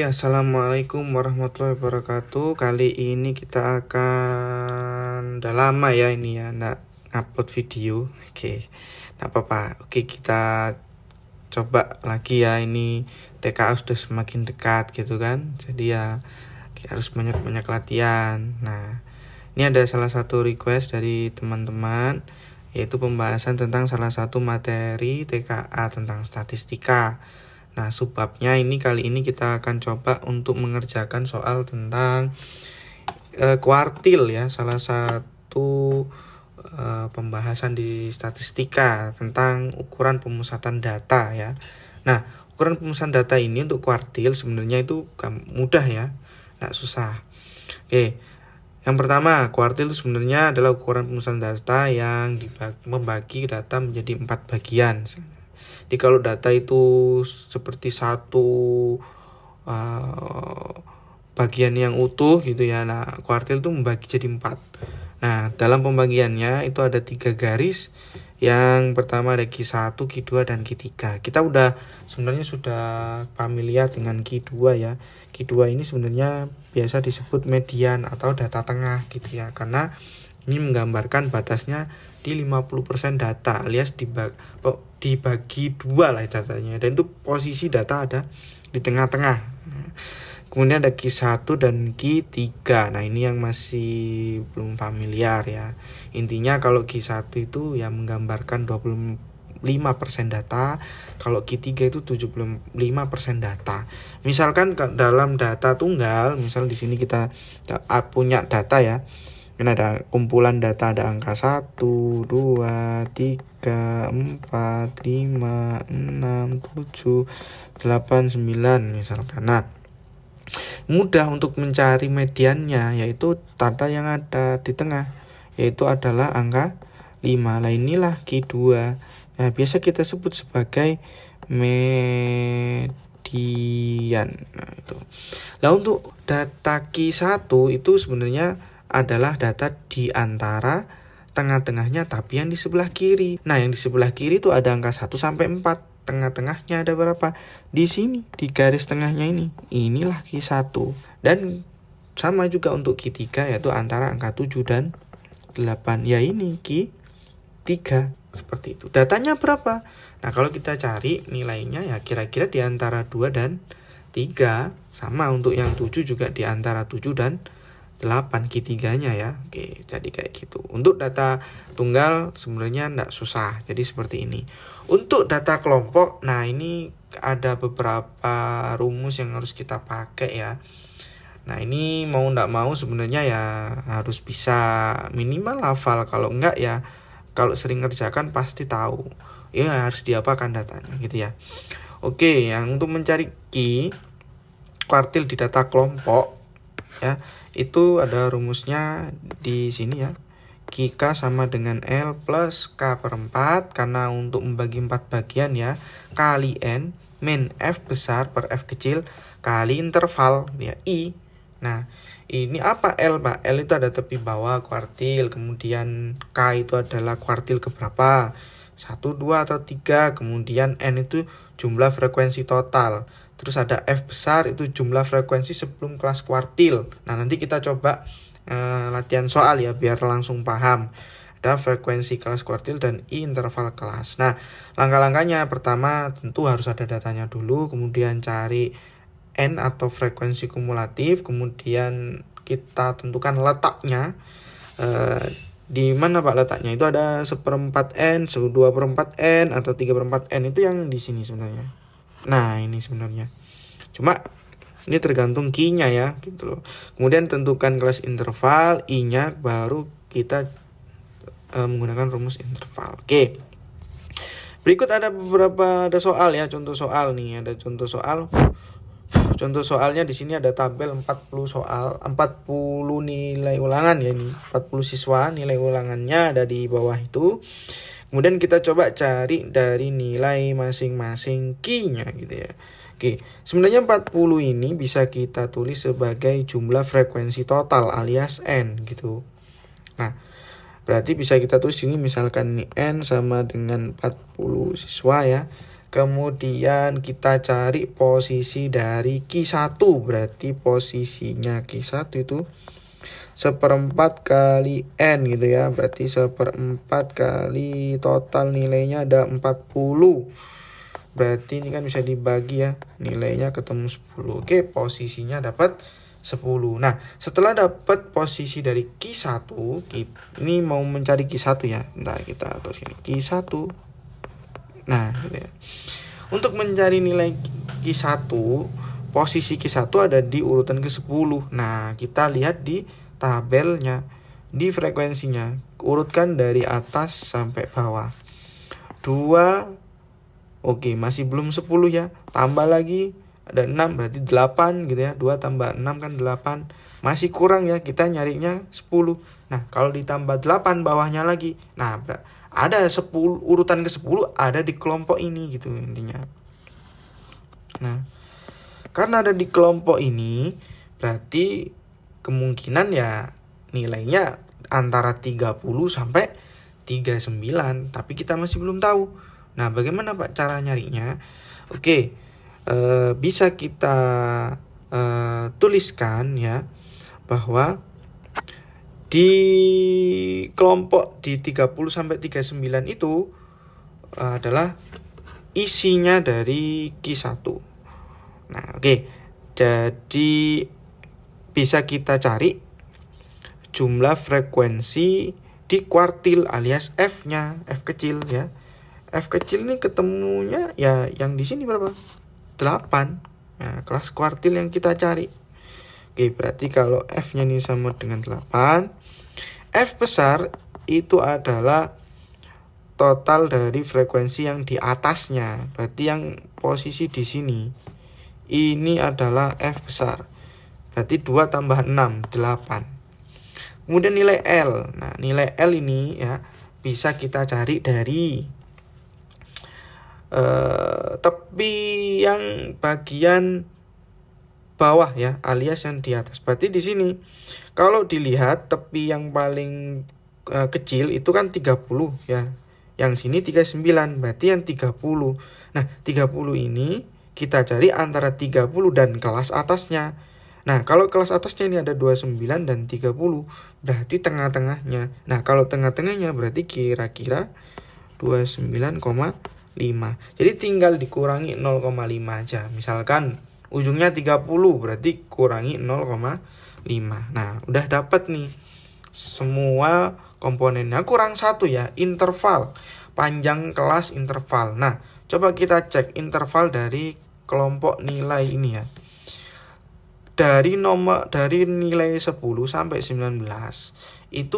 Assalamualaikum warahmatullahi wabarakatuh. Kali ini kita udah lama ya ini ya nggak upload video. Oke, nggak apa-apa. Oke, kita coba lagi ya. Ini TKA sudah semakin dekat gitu kan. Jadi ya harus banyak-banyak latihan. Nah, ini ada salah satu request dari teman-teman, yaitu pembahasan tentang salah satu materi TKA tentang statistika. Nah, subbabnya kali ini kita akan coba untuk mengerjakan soal tentang kuartil ya, salah satu pembahasan di statistika tentang ukuran pemusatan data ya. Nah, ukuran pemusatan data ini untuk kuartil sebenarnya itu mudah ya, nggak susah. Oke, yang pertama, kuartil itu sebenarnya adalah ukuran pemusatan data yang membagi data menjadi 4 bagian. Jadi kalau data itu seperti satu bagian yang utuh gitu ya, nah kuartil itu membagi jadi 4. Nah, dalam pembagiannya itu ada 3 garis. Yang pertama ada Q1, Q2, dan Q3. Kita sebenarnya sudah familiar dengan Q2 ya. Q2 ini sebenarnya biasa disebut median atau data tengah gitu ya, karena ini menggambarkan batasnya di 50% data alias dibagi 2 lah datanya, dan itu posisi data ada di tengah-tengah. Kemudian ada Q1 dan Q3. Nah, ini yang masih belum familiar ya. Intinya kalau Q1 itu ya menggambarkan 25% data, kalau Q3 itu 75% data. Misalkan dalam data tunggal, misal di sini kita punya data ya. Ini ada kumpulan data, ada angka 1, 2, 3, 4, 5, 6, 7, 8, 9 misalkan. Nah, mudah untuk mencari mediannya, yaitu data yang ada di tengah, yaitu adalah angka 5. Nah, inilah Q2. Nah, biasa kita sebut sebagai median. Nah, itu. Nah, untuk data Q1 itu sebenarnya adalah data di antara tengah-tengahnya tapi yang di sebelah kiri. Nah, yang di sebelah kiri itu ada angka 1 sampai 4. Tengah-tengahnya ada berapa? Di sini, di garis tengahnya ini. Inilah Q1. Dan sama juga untuk Q3, yaitu antara angka 7 dan 8. Ya, ini Q3. Seperti itu. Datanya berapa? Nah, kalau kita cari nilainya ya kira-kira di antara 2 dan 3. Sama untuk yang 7 juga di antara 7 dan 8 Q3-nya ya. Oke, jadi kayak gitu. Untuk data tunggal sebenarnya enggak susah. Jadi seperti ini. Untuk data kelompok, nah ini ada beberapa rumus yang harus kita pakai ya. Nah, ini mau enggak mau sebenarnya ya harus bisa minimal hafal. Kalau enggak ya, kalau sering ngerjakan pasti tahu. Ya harus diapakan datanya gitu ya. Oke, yang untuk mencari kuartil di data kelompok ya, itu ada rumusnya di sini ya. K sama dengan L plus K per 4, karena untuk membagi 4 bagian ya, kali N min F besar per F kecil kali interval ya I. Nah, ini apa L Pak? L itu ada tepi bawah kuartil, kemudian K itu adalah kuartil keberapa, 1, 2, atau 3, kemudian N itu jumlah frekuensi total. Terus ada F besar, itu jumlah frekuensi sebelum kelas kuartil. Nah, nanti kita coba latihan soal ya biar langsung paham. Ada frekuensi kelas kuartil dan I interval kelas. Nah, langkah-langkahnya pertama tentu harus ada datanya dulu, kemudian cari N atau frekuensi kumulatif, kemudian kita tentukan letaknya. Di mana Pak letaknya? Itu ada 1/4 N, 2/4 N, atau 3/4 N. Itu yang di sini sebenarnya. Nah, ini sebenarnya. Cuma ini tergantung Q-nya ya, gitu loh. Kemudian tentukan kelas interval, I-nya baru kita menggunakan rumus interval. Oke. Berikut ada soal ya, contoh soal nih, ada contoh soal. Contoh soalnya di sini ada tabel 40 soal, 40 nilai ulangan ya ini. 40 siswa, nilai ulangannya ada di bawah itu. Kemudian kita coba cari dari nilai masing-masing Q-nya gitu ya. Oke, sebenarnya 40 ini bisa kita tulis sebagai jumlah frekuensi total alias N gitu. Nah, berarti bisa kita tulis ini misalkan ini N sama dengan 40 siswa ya, Kemudian kita cari posisi dari Q1, berarti posisinya Q1 itu 1/4 kali N gitu ya. Berarti 1/4 kali total nilainya ada 40. Berarti ini kan bisa dibagi ya, nilainya ketemu 10. Oke, posisinya dapat 10. Nah, setelah dapat posisi dari Q1, ini mau mencari Q1 ya. Nah, kita atur sini Q1. Nah, gitu ya. Untuk mencari nilai Q1, posisi Q1 ada di urutan ke-10. Nah, kita lihat di tabelnya, di frekuensinya. Urutkan dari atas sampai bawah. 2, oke, masih belum 10 ya. Tambah lagi, ada 6, berarti 8 gitu ya. 2 tambah 6 kan 8. Masih kurang ya, kita nyarinya 10. Nah, kalau ditambah 8 bawahnya lagi. Nah, ada 10, urutan ke-10 ada di kelompok ini gitu intinya. Nah, karena ada di kelompok ini, berarti kemungkinan ya nilainya antara 30 sampai 39, tapi kita masih belum tahu. Nah, bagaimana Pak cara nyarinya? Oke, bisa kita tuliskan ya, bahwa di kelompok di 30 sampai 39 itu adalah isinya dari Q1. Nah, oke. Jadi bisa kita cari jumlah frekuensi di kuartil alias F-nya, F kecil ya. F kecil ini ketemunya ya yang di sini berapa? 8. Nah, kelas kuartil yang kita cari. Oke, berarti kalau F-nya ini sama dengan 8, F besar itu adalah total dari frekuensi yang di atasnya. Berarti yang posisi di sini. Ini adalah F besar. Berarti 2 tambah 6, 8. Kemudian nilai L. Nah, nilai L ini ya bisa kita cari dari tepi yang bagian bawah ya, alias yang di atas. Berarti di sini kalau dilihat tepi yang paling kecil itu kan 30 ya. Yang sini 39, berarti yang 30. Nah, 30 ini kita cari antara 30 dan kelas atasnya. Nah, kalau kelas atasnya ini ada 29 dan 30, berarti tengah-tengahnya. Nah, kalau tengah-tengahnya berarti kira-kira 29,5. Jadi tinggal dikurangi 0,5 aja. Misalkan ujungnya 30, berarti kurangi 0,5. Nah, udah dapat nih semua komponennya. Kurang satu ya, interval. Panjang kelas interval. Nah, coba kita cek interval dari kelompok nilai ini ya. Dari nilai 10 sampai 19 itu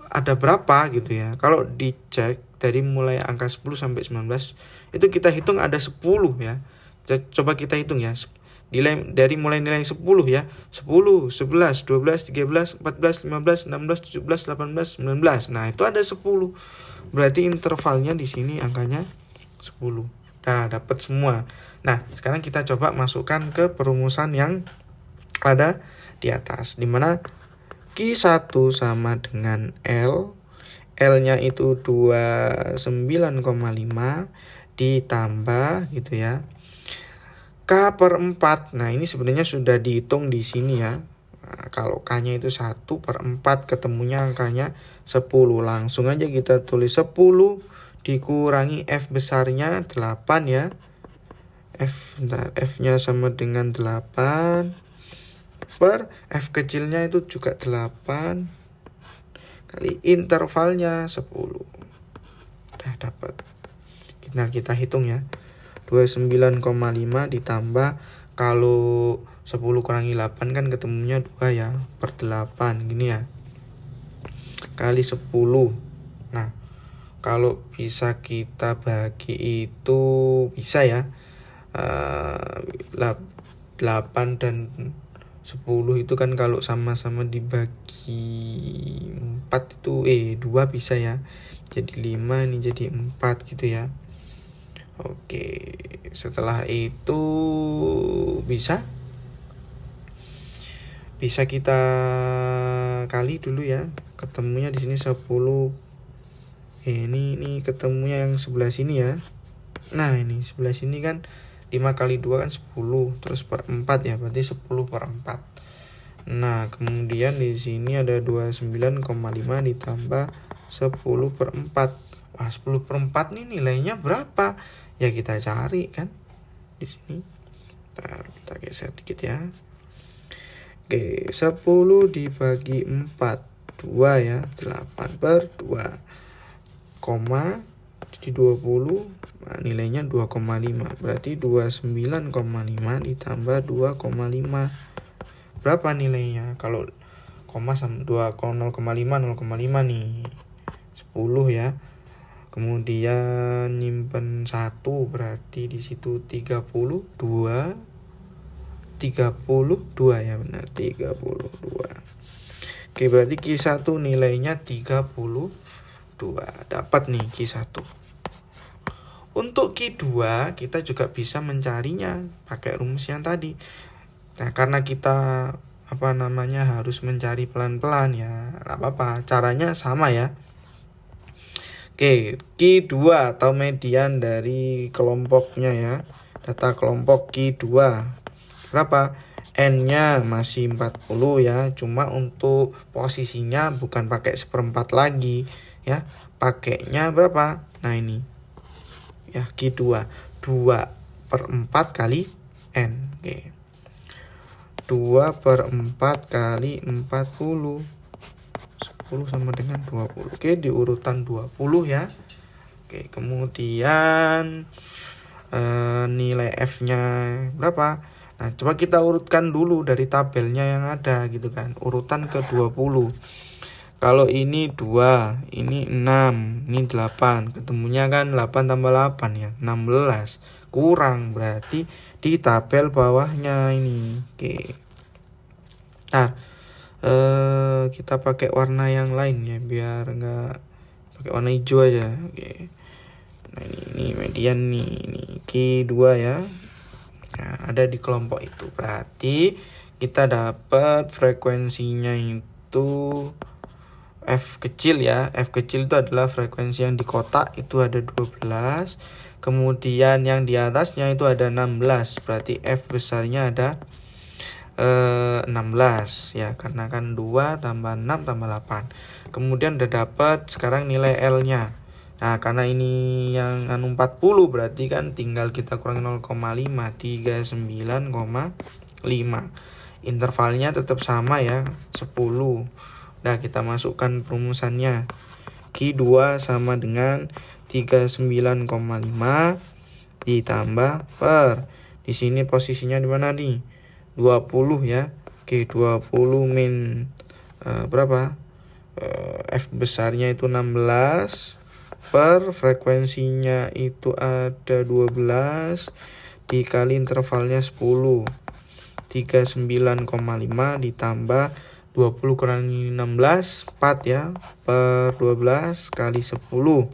ada berapa gitu ya. Kalau dicek dari mulai angka 10 sampai 19 itu kita hitung ada 10 ya. Coba kita hitung ya. Dari mulai nilai 10 ya. 10, 11, 12, 13, 14, 15, 16, 17, 18, 19. Nah, itu ada 10. Berarti intervalnya di sini angkanya 10. Nah, dapat semua. Nah, sekarang kita coba masukkan ke perumusan yang ada di atas, dimana Q1 sama dengan L. L-nya itu 29,5 ditambah gitu ya. K/4. Nah, ini sebenarnya sudah dihitung di sini ya. Nah, kalau K-nya itu 1/4, ketemunya angkanya 10. Langsung aja kita tulis 10 dikurangi F besarnya 8 ya. F-nya sama dengan 8 per F kecilnya itu juga 8 kali intervalnya 10. Udah dapat. Kita hitung ya. 29,5 ditambah, kalau 10 kurangi 8 kan ketemunya 2 ya, per 8 gini ya. Kali 10. Nah, kalau bisa kita bagi itu bisa ya. 8 dan 10 itu kan kalau sama-sama dibagi 4 itu 2 bisa ya. Jadi 5 ini jadi 4 gitu ya. Oke, setelah itu bisa kita kali dulu ya. Ketemunya di sini 10. Ini ketemunya yang sebelah sini ya. Nah ini sebelah sini kan 5 kali 2 kan 10, terus per 4 ya, berarti 10 per 4. Nah kemudian di sini ada 29,5 ditambah 10 per 4. Wah 10 per 4 nih nilainya berapa? Ya kita cari kan di sini. Ntar kita geser dikit ya. Oke, 10 dibagi 4, 2 ya, 8 per 2, koma, jadi 20, nah, nilainya 2,5, berarti 29,5 ditambah 2,5. Berapa nilainya? Kalau koma sama 0,5 nih, 10 ya. Kemudian nyimpen 1, berarti di situ 32 ya, benar 32. Oke, berarti Q1 nilainya 32. Dapat nih Q1. Untuk Q2 kita juga bisa mencarinya pakai rumus yang tadi. Nah, karena kita harus mencari pelan-pelan ya, enggak apa-apa. Caranya sama ya. Oke, Q2 atau median dari kelompoknya ya. Data kelompok Q2. Berapa? N-nya masih 40 ya. Cuma untuk posisinya bukan pakai 1/4 lagi ya. Pakainya berapa? Nah ini. Ya, Q2. 2/4 kali N. Oke. 2/4 kali 40. 10 sama dengan 20. Oke, di urutan 20 ya. Oke, kemudian nilai F-nya berapa? Nah, coba kita urutkan dulu dari tabelnya yang ada gitu kan. Urutan ke-20. Kalau ini 2, ini 6, ini 8. Ketemunya kan 8 tambah 8 ya, 16. Kurang, berarti di tabel bawahnya ini. Oke. Nah, kita pakai warna yang lain ya, biar enggak pakai warna hijau aja. Oke. Nah, ini median nih, ini Q2 ya. Nah, ada di kelompok itu. Berarti kita dapat frekuensinya itu F kecil ya. F kecil itu adalah frekuensi yang di kotak itu ada 12. Kemudian yang di atasnya itu ada 16. Berarti F besarnya ada 16 ya, karena kan 2 tambah 6 tambah 8. Kemudian udah dapat sekarang nilai L-nya. Nah, karena ini yang 40 berarti kan tinggal kita kurangi 0,5, 39,5. Intervalnya tetap sama ya, 10. Nah, kita masukkan perumusannya. Q2 sama dengan 39,5 ditambah per. Di sini posisinya di mana nih? 20 ya. Oke, 20 min berapa? F besarnya itu 16 per frekuensinya itu ada 12 dikali intervalnya 10. 39,5 ditambah 20 kurangi 16, 4 ya, per 12 kali 10.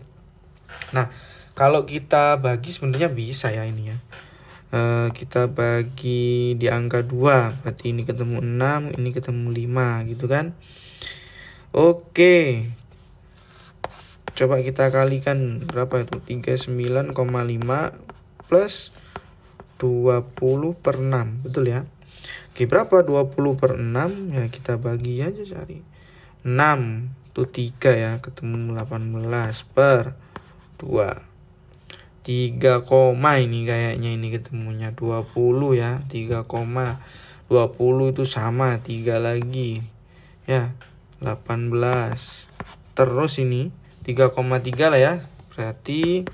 Nah, kalau kita bagi sebenarnya bisa ya ini ya. Kita bagi di angka 2, berarti ini ketemu 6, ini ketemu 5 gitu kan. Oke, coba kita kalikan berapa itu, 39,5 plus 20 per 6, betul ya. Oke, berapa 20 per 6 ya, kita bagi aja, cari 6 itu 3 ya, ketemu 18 per 2. 3 koma ini kayaknya ini ketemunya 20 ya. 3 koma 20 itu sama 3 lagi ya, 18. Terus ini 3,3 lah ya. Berarti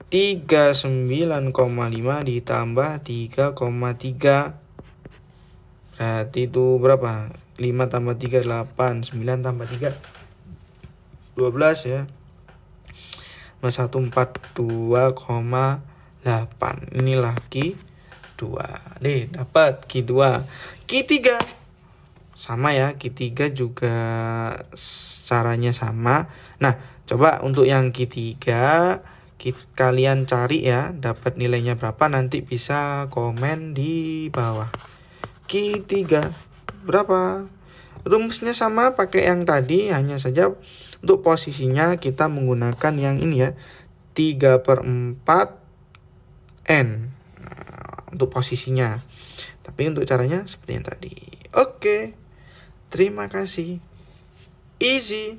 39,5 ditambah 3,3. Berarti itu berapa? 5 tambah 3 8, 9 tambah 3 12 ya. 142,8. Inilah Q2. Nih, dapat Q2. Q3 sama ya, Q3 juga caranya sama. Nah, coba untuk yang Q3 kalian cari ya, dapat nilainya berapa, nanti bisa komen di bawah. Q3 berapa? Rumusnya sama pakai yang tadi, hanya saja untuk posisinya kita menggunakan yang ini ya, 3/4 N. Nah, untuk posisinya. Tapi untuk caranya seperti yang tadi. Oke. Terima kasih. Easy.